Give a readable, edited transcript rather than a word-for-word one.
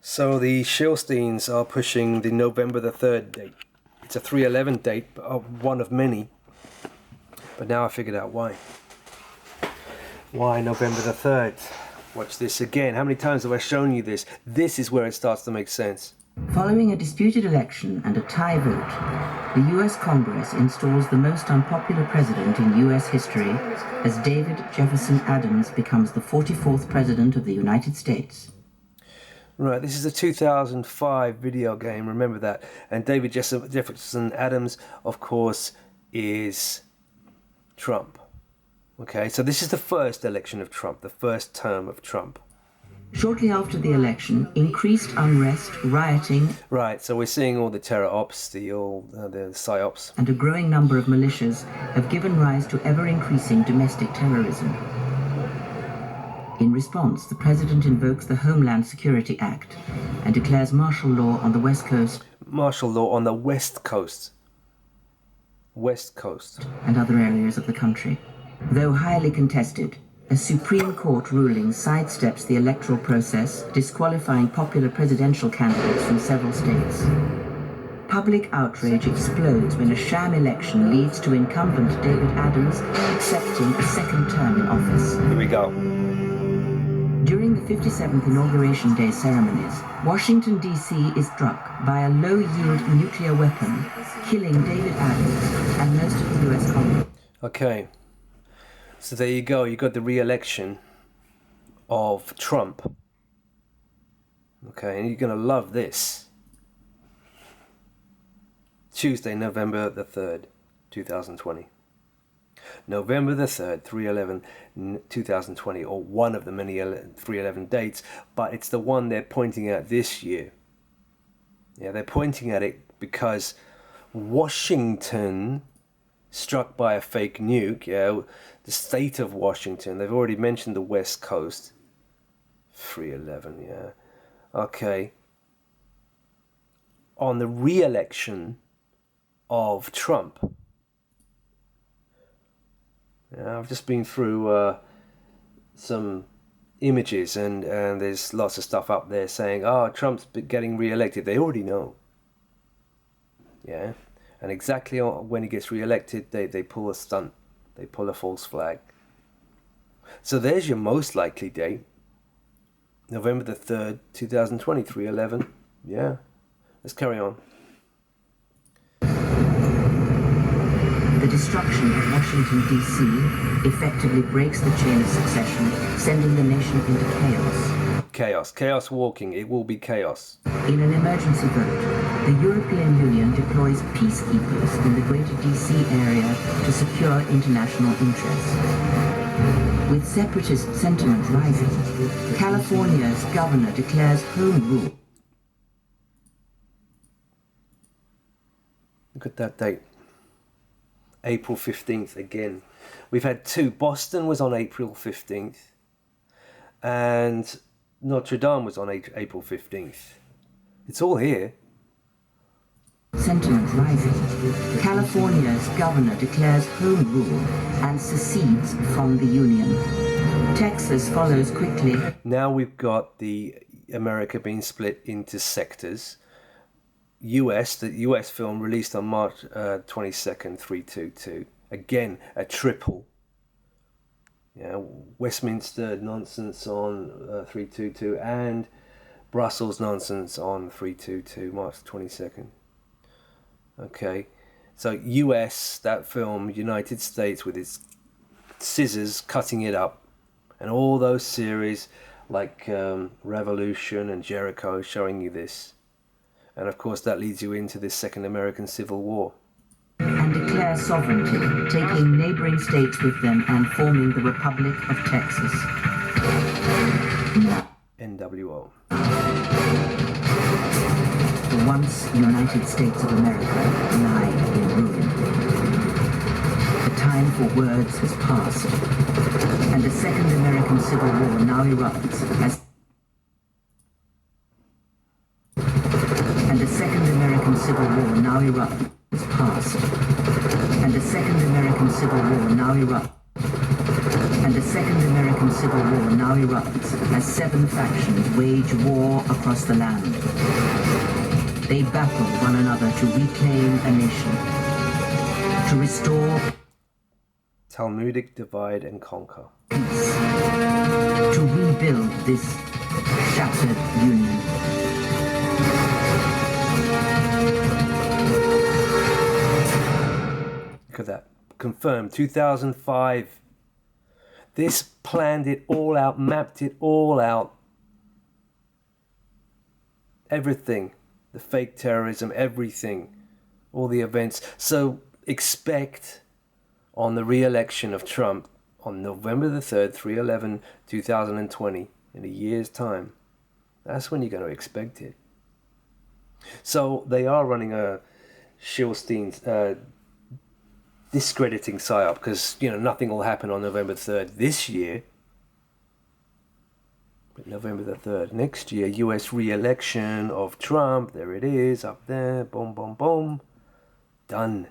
So the Schilsteins are pushing the November the 3rd date. It's a 3/11 date, one of many. But now I figured out why. Why November the 3rd? Watch this again. How many times have I shown you this? This is where it starts to make sense. Following a disputed election and a tie vote, the U.S. Congress installs the most unpopular president in U.S. history as David Jefferson Adams becomes the 44th president of the United States. Right, this is a 2005 video game, remember that. And David Jefferson Adams, of course, is Trump. Okay, so this is the first election of Trump, the first term of Trump. Shortly after the election, increased unrest, rioting... Right, so we're seeing all the terror ops, the psyops. ...and a growing number of militias have given rise to ever-increasing domestic terrorism. In response, the president invokes the Homeland Security Act and declares martial law on the West Coast. Martial law on the West Coast. West Coast. And other areas of the country. Though highly contested, a Supreme Court ruling sidesteps the electoral process, disqualifying popular presidential candidates from several states. Public outrage explodes when a sham election leads to incumbent David Adams accepting a second term in office. Here we go. During the 57th Inauguration Day ceremonies, Washington, D.C. is struck by a low-yield nuclear weapon, killing David Adams and most of the U.S. Congress. Okay, so there you go. You got the re-election of Trump. Okay, and you're going to love this. Tuesday, November the 3rd, 2020. November the 3rd, 3/11, 2020, or one of the many 3/11 dates, but it's the one they're pointing at this year. Yeah, they're pointing at it because Washington, struck by a fake nuke, yeah, the state of Washington, they've already mentioned the West Coast. 3/11, yeah. Okay. On the re-election of Trump. Yeah, I've just been through some images and there's lots of stuff up there saying, oh, Trump's getting re-elected. They already know. Yeah, and exactly when he gets re-elected, they pull a stunt. They pull a false flag. So there's your most likely date. November the 3rd, 2020, 3/11. Yeah, let's carry on. The destruction of Washington, D.C. effectively breaks the chain of succession, sending the nation into chaos. Chaos walking. It will be chaos. In an emergency vote, the European Union deploys peacekeepers in the greater D.C. area to secure international interests. With separatist sentiment rising, California's governor declares home rule. Look at that date. April 15th again. We've had two. Boston was on April 15th and Notre Dame was on April 15th. It's all here. Sentiment rising. California's governor declares home rule and secedes from the Union. Texas follows quickly. Now we've got the America being split into sectors. The US film released on March 22nd, 3/22. Again, a triple. Yeah, Westminster nonsense on 3/22 and Brussels nonsense on 3/22, March 22nd. Okay, so US, that film, United States with its scissors cutting it up, and all those series like Revolution and Jericho showing you this. And of course that leads you into this Second American Civil War. And declare sovereignty, taking neighboring states with them and forming the Republic of Texas. NWO. The once United States of America lie in ruin. The time for words has passed, and a Second American Civil War now erupts as Civil War now erupts past, and a Second American Civil War now erupts And the Second American Civil War now erupts as 7 factions wage war across the land. They battle one another to reclaim a nation, to restore Talmudic divide and conquer. peace, to rebuild this shattered union. Look at that. Confirmed. 2005. This planned it all out, mapped it all out. Everything. The fake terrorism, everything. All the events. So expect on the re-election of Trump on November the 3rd, 3/11/2020, in a year's time. That's when you're going to expect it. So they are running a Schilstein's discrediting PSYOP because, nothing will happen on November 3rd this year. But November the 3rd next year, US re-election of Trump. There it is, up there. Boom, boom, boom. Done.